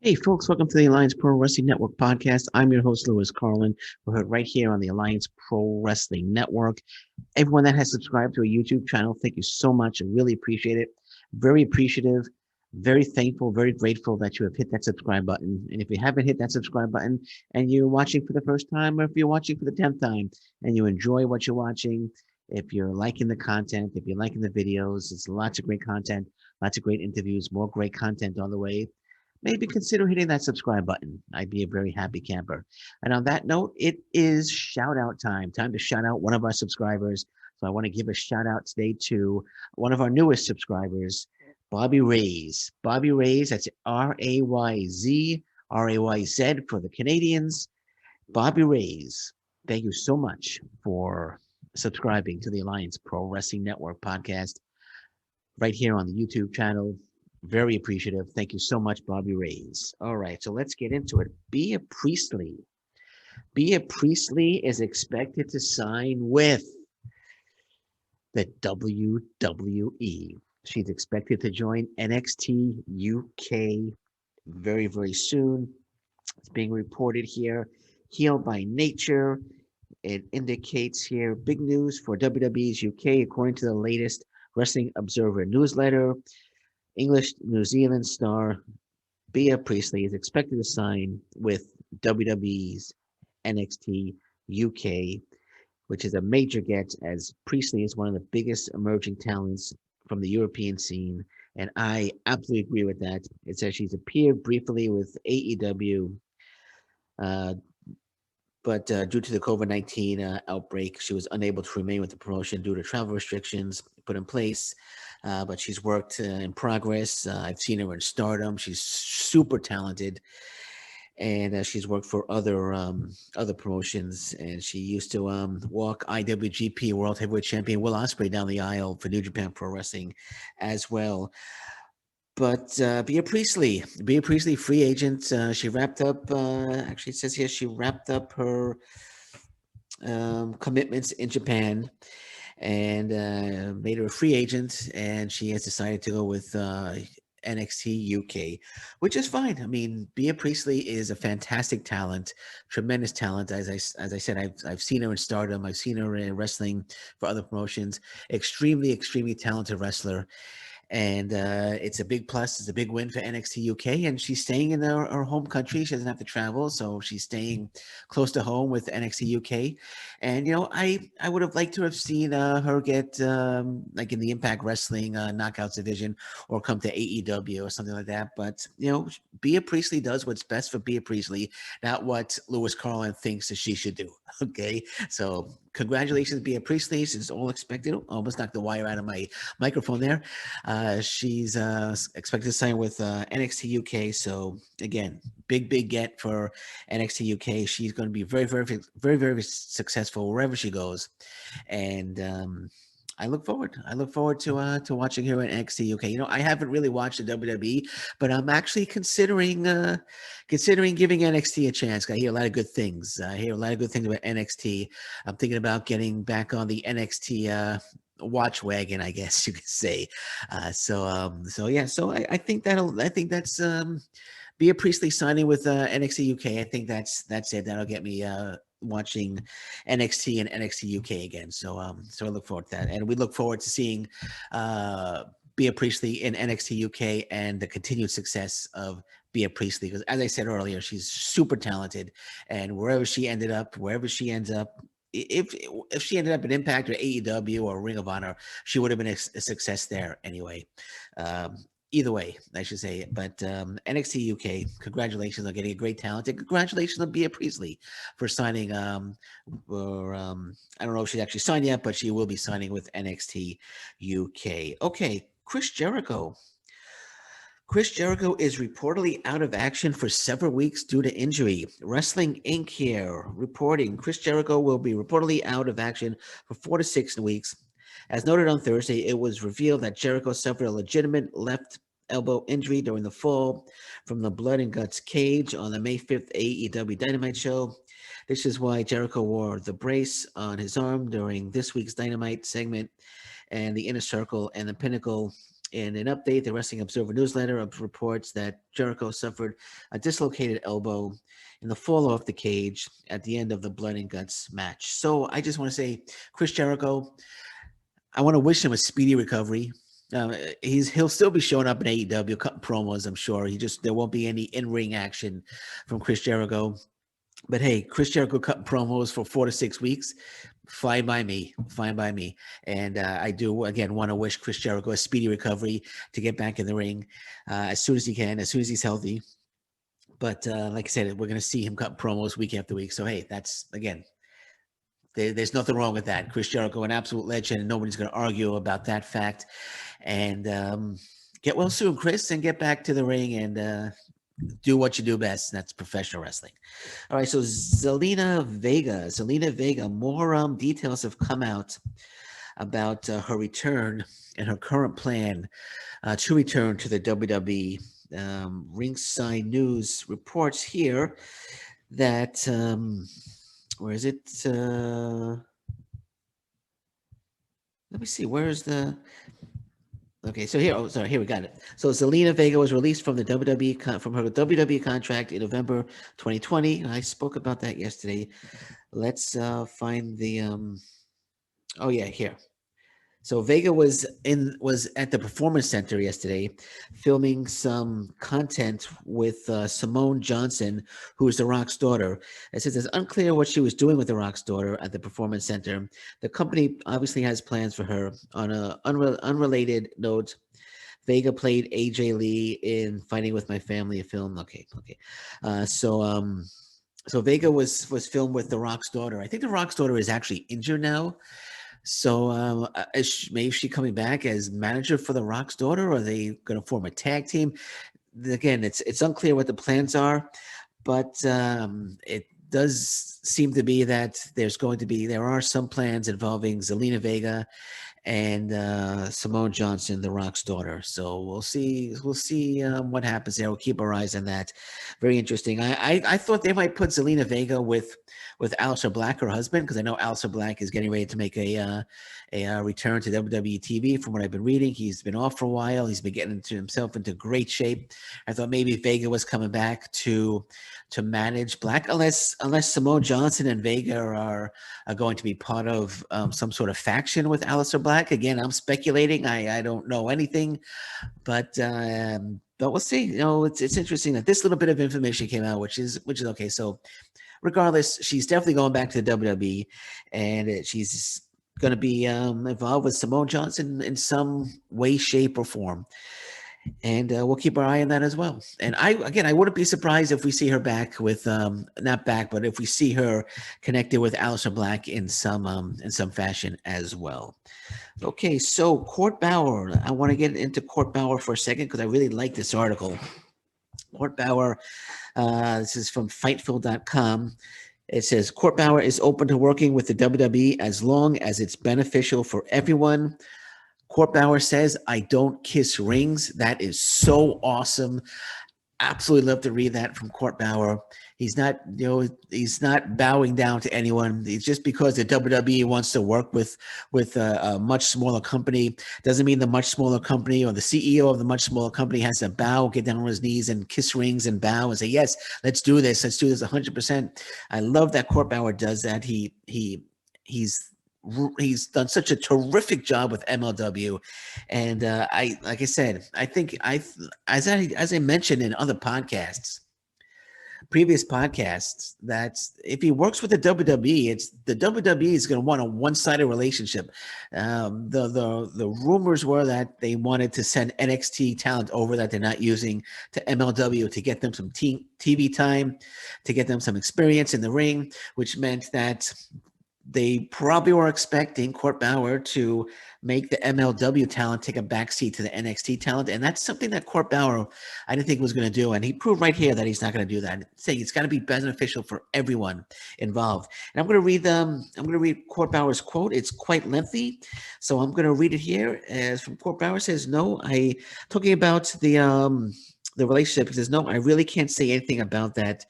Hey, folks, welcome to the Alliance Pro Wrestling Network podcast. I'm your host, Lewis Carlin. We're heard right here on the Alliance Pro Wrestling Network. Everyone that has subscribed to a YouTube channel, thank you so much. I really appreciate it. Very appreciative, very thankful, very grateful that you have hit that subscribe button. And if you haven't hit that subscribe button and you're watching for the first time, or if you're watching for the 10th time and you enjoy what you're watching, if you're liking the content, if you're liking the videos, it's lots of great content, lots of great interviews, more great content on the way. Maybe consider hitting that subscribe button. I'd be a very happy camper. And on that note, it is shout out time. Time to shout out one of our subscribers. So I want to give a shout out today to one of our newest subscribers, Bobby Rays. Bobby Rays, that's Rayz, Rayz for the Canadians. Bobby Rays, thank you so much for subscribing to the Alliance Pro Wrestling Network podcast right here on the YouTube channel. Very appreciative. Thank you so much, Bobby Rays. All right, so let's get into it. Bea Priestley. Bea Priestley is expected to sign with the WWE. She's expected to join NXT UK very, very soon. It's being reported here. Heel by Nature. It indicates here big news for WWE's UK, according to the latest Wrestling Observer newsletter. English New Zealand star Bea Priestley is expected to sign with WWE's NXT UK, which is a major get as Priestley is one of the biggest emerging talents from the European scene. And I absolutely agree with that. It says she's appeared briefly with AEW, uh, but due to the COVID-19 outbreak, she was unable to remain with the promotion due to travel restrictions put in place. But she's worked in progress. I've seen her in Stardom. She's super talented, and she's worked for other promotions. And she used to walk IWGP World Heavyweight Champion Will Ospreay down the aisle for New Japan Pro Wrestling, as well. But Bea Priestley, free agent. She wrapped up. Actually, it says here she wrapped up her commitments in Japan and made her a free agent. And she has decided to go with NXT UK, which is fine. I mean, Bea Priestley is a fantastic talent, tremendous talent. As I said, I've seen her in Stardom. I've seen her in wrestling for other promotions. Extremely talented wrestler. And it's a big plus. It's a big win for NXT UK, and she's staying in her home country. She doesn't have to travel, so she's staying close to home with NXT UK. And I would have liked to have seen her get like in the Impact Wrestling Knockouts division, or come to AEW or something like that. But Bea Priestley does what's best for Bea Priestley, not what Lewis Carlin thinks that she should do. Okay, so congratulations, Bea Priestley. This is all expected. Almost knocked the wire out of my microphone there. She's expected to sign with NXT UK. So again, big get for NXT UK. She's going to be very successful wherever she goes, and I look forward. I look forward to watching her in NXT UK. I haven't really watched the WWE, but I'm actually considering giving NXT a chance. I hear a lot of good things. I hear a lot of good things about NXT. I'm thinking about getting back on the NXT watch wagon, I guess you could say. So yeah. So I think that's Bea Priestley signing with NXT UK. I think that's it. That'll get me watching NXT and NXT UK again. So I look forward to that, and we look forward to seeing Bea Priestley in NXT UK and the continued success of Bea Priestley, because as I said earlier, she's super talented, and wherever she ends up, if she ended up in Impact or AEW or Ring of Honor, she would have been a success there anyway. Either way, I should say. But NXT UK, congratulations on getting a great talent, and congratulations on Bea Priestley for signing. I don't know if she's actually signed yet, but she will be signing with NXT UK. Okay, Chris Jericho. Chris Jericho is reportedly out of action for several weeks due to injury. Wrestling Inc. here reporting Chris Jericho will be reportedly out of action for 4 to 6 weeks. As noted on Thursday, it was revealed that Jericho suffered a legitimate left elbow injury during the fall from the Blood and Guts cage on the May 5th AEW Dynamite show. This is why Jericho wore the brace on his arm during this week's Dynamite segment, and the Inner Circle and the Pinnacle In an update, the Wrestling Observer newsletter reports that Jericho suffered a dislocated elbow in the fall off the cage at the end of the Blood and Guts match. So I just want to say, Chris Jericho, I want to wish him a speedy recovery. He'll still be showing up in AEW, cutting promos. I'm sure there won't be any in ring action from Chris Jericho. But hey, Chris Jericho cutting promos for 4 to 6 weeks, fine by me, fine by me. And I do again want to wish Chris Jericho a speedy recovery to get back in the ring as soon as he can, as soon as he's healthy. But like I said, we're going to see him cut promos week after week. So hey, that's again, there's nothing wrong with that. Chris Jericho, an absolute legend, and nobody's going to argue about that fact. And get well soon, Chris, and get back to the ring and do what you do best, and that's professional wrestling. All right, so Zelina Vega, more details have come out about her return and her current plan to return to the WWE. Ringside News reports here that where is it? Let me see. Where's the? Okay, so here we got it. So Zelina Vega was released from the WWE from her WWE contract in November 2020. I spoke about that yesterday. Let's find the. Oh yeah, here. So Vega was at the Performance Center yesterday, filming some content with Simone Johnson, who is The Rock's daughter. It says it's unclear what she was doing with The Rock's daughter at the Performance Center. The company obviously has plans for her. On a unrelated note, Vega played AJ Lee in Fighting with My Family, a film. Okay. So Vega was filmed with The Rock's daughter. I think The Rock's daughter is actually injured now. So maybe she coming back as manager for The Rock's daughter, or are they going to form a tag team? Again, it's unclear what the plans are, but it does seem to be that there are some plans involving Zelina Vega and Simone Johnson, The Rock's daughter. So we'll see what happens there. We'll keep our eyes on that. Very interesting. I thought they might put Zelina Vega with Aleister Black, her husband, because I know Aleister Black is getting ready to make a return to WWE TV. From what I've been reading, he's been off for a while. He's been getting himself into great shape. I thought maybe Vega was coming back to manage Black, unless Simone Johnson and Vega are going to be part of some sort of faction with Aleister Black. Again, I'm speculating. I don't know anything, but we'll see. It's interesting that this little bit of information came out, which is okay. So regardless, she's definitely going back to the WWE, and she's going to be involved with Simone Johnson in some way, shape, or form. And we'll keep our eye on that as well. And I wouldn't be surprised if we see her back with not back, but if we see her connected with Aleister Black in some fashion as well. Okay, so Court Bauer. I want to get into Court Bauer for a second because I really like this article. Court Bauer. This is from Fightful.com. It says Court Bauer is open to working with the WWE as long as it's beneficial for everyone. Court Bauer says, "I don't kiss rings." That is so awesome. Absolutely love to read that from Court Bauer. He's not bowing down to anyone. It's just because the WWE wants to work with a much smaller company doesn't mean the much smaller company or the CEO of the much smaller company has to bow, get down on his knees and kiss rings and bow and say, "Yes, let's do this. Let's do this 100%." I love that Court Bauer does that. He's done such a terrific job with MLW, and like I said, I think as I mentioned in other previous podcasts, that if he works with the WWE, the WWE is going to want a one-sided relationship. The rumors were that they wanted to send NXT talent over that they're not using to MLW to get them some TV time, to get them some experience in the ring, which meant that they probably were expecting Court Bauer to make the MLW talent take a backseat to the NXT talent. And that's something that Court Bauer, I didn't think was going to do. And he proved right here that he's not going to do that. Saying it's got to be beneficial for everyone involved. And I'm going to read Court Bauer's quote. It's quite lengthy, so I'm going to read it here. As from Court Bauer says, talking about the relationship, he says, "No, I really can't say anything about that.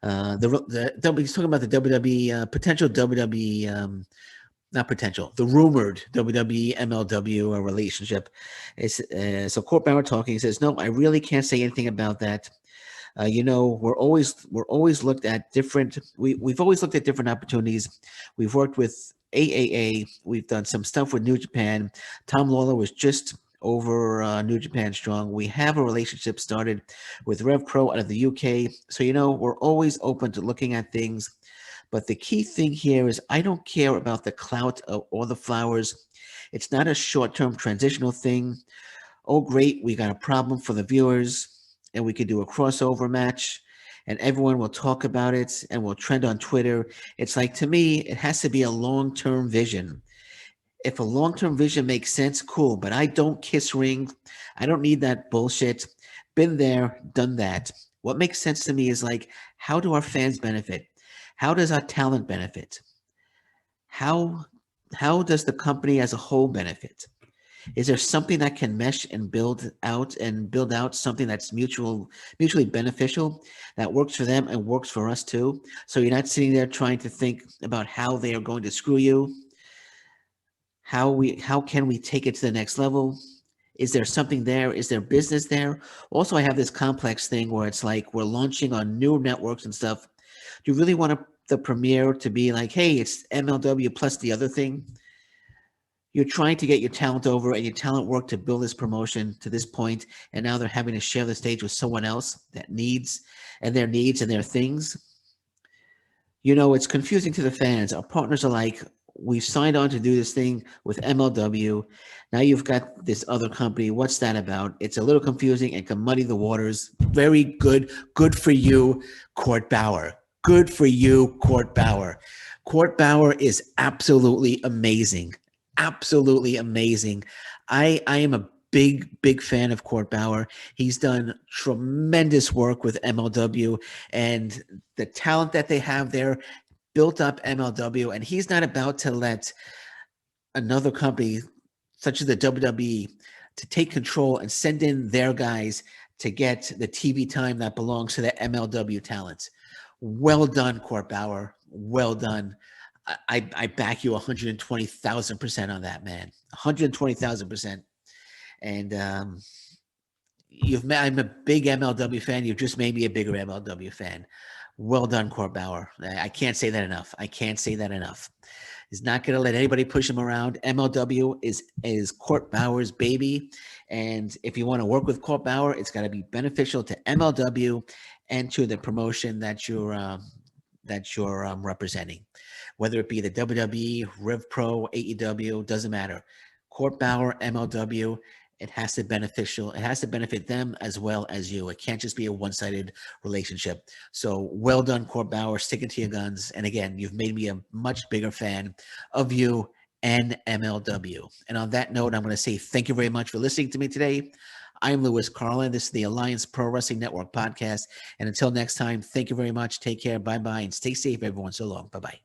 He's talking about the WWE potential WWE not potential, the rumored WWE MLW relationship. So Court Bauer talking, he says, no, I really can't say anything about that. We're always looked at different. We've always looked at different opportunities. We've worked with AAA. We've done some stuff with New Japan. Tom Lawler was just over New Japan Strong. We have a relationship started with Rev Pro out of the UK. So we're always open to looking at things. But the key thing here is I don't care about the clout or the flowers. It's not a short-term transitional thing. Oh, great, we got a problem for the viewers, and we could do a crossover match, and everyone will talk about it and will trend on Twitter. It's like, to me, it has to be a long-term vision. If a long-term vision makes sense, cool, but I don't kiss ring. I don't need that bullshit. Been there, done that. What makes sense to me is like, how do our fans benefit? How does our talent benefit? How how does the company as a whole benefit? Is there something that can mesh and build out something that's mutually beneficial that works for them and works for us too? So you're not sitting there trying to think about how they are going to screw you. How can we take it to the next level? Is there something there? Is there business there? Also, I have this complex thing where it's like we're launching on new networks and stuff. Do you really want the premiere to be like, hey, it's MLW plus the other thing? You're trying to get your talent over and your talent work to build this promotion to this point, and now they're having to share the stage with someone else that needs and their things. It's confusing to the fans. Our partners are like, we've signed on to do this thing with MLW. Now you've got this other company. What's that about? It's a little confusing and can muddy the waters. Very good. Good for you, Court Bauer. Good for you, Court Bauer. Court Bauer is absolutely amazing. Absolutely amazing. I am a big fan of Court Bauer. He's done tremendous work with MLW, and the talent that they have there built up MLW, and he's not about to let another company such as the WWE to take control and send in their guys to get the TV time that belongs to the MLW talent. Well done, Court Bauer. Well done. I back you 120,000% on that, man. 120,000%. And I'm a big MLW fan. You've just made me a bigger MLW fan. Well done, Court Bauer. I can't say that enough. I can't say that enough. He's not going to let anybody push him around. MLW is Court Bauer's baby, and if you want to work with Court Bauer, it's got to be beneficial to MLW and to the promotion that you're representing, whether it be the WWE, Rev Pro, AEW, doesn't matter. Court Bauer, MLW, it has to benefit them as well as you. It can't just be a one-sided relationship. So well done, Court Bauer, sticking to your guns. And again, you've made me a much bigger fan of you and MLW. And on that note, I'm going to say thank you very much for listening to me today. I'm Lewis Carlin. This is the Alliance Pro Wrestling Network podcast. And until next time, thank you very much. Take care. Bye-bye. And stay safe, everyone. So long. Bye-bye.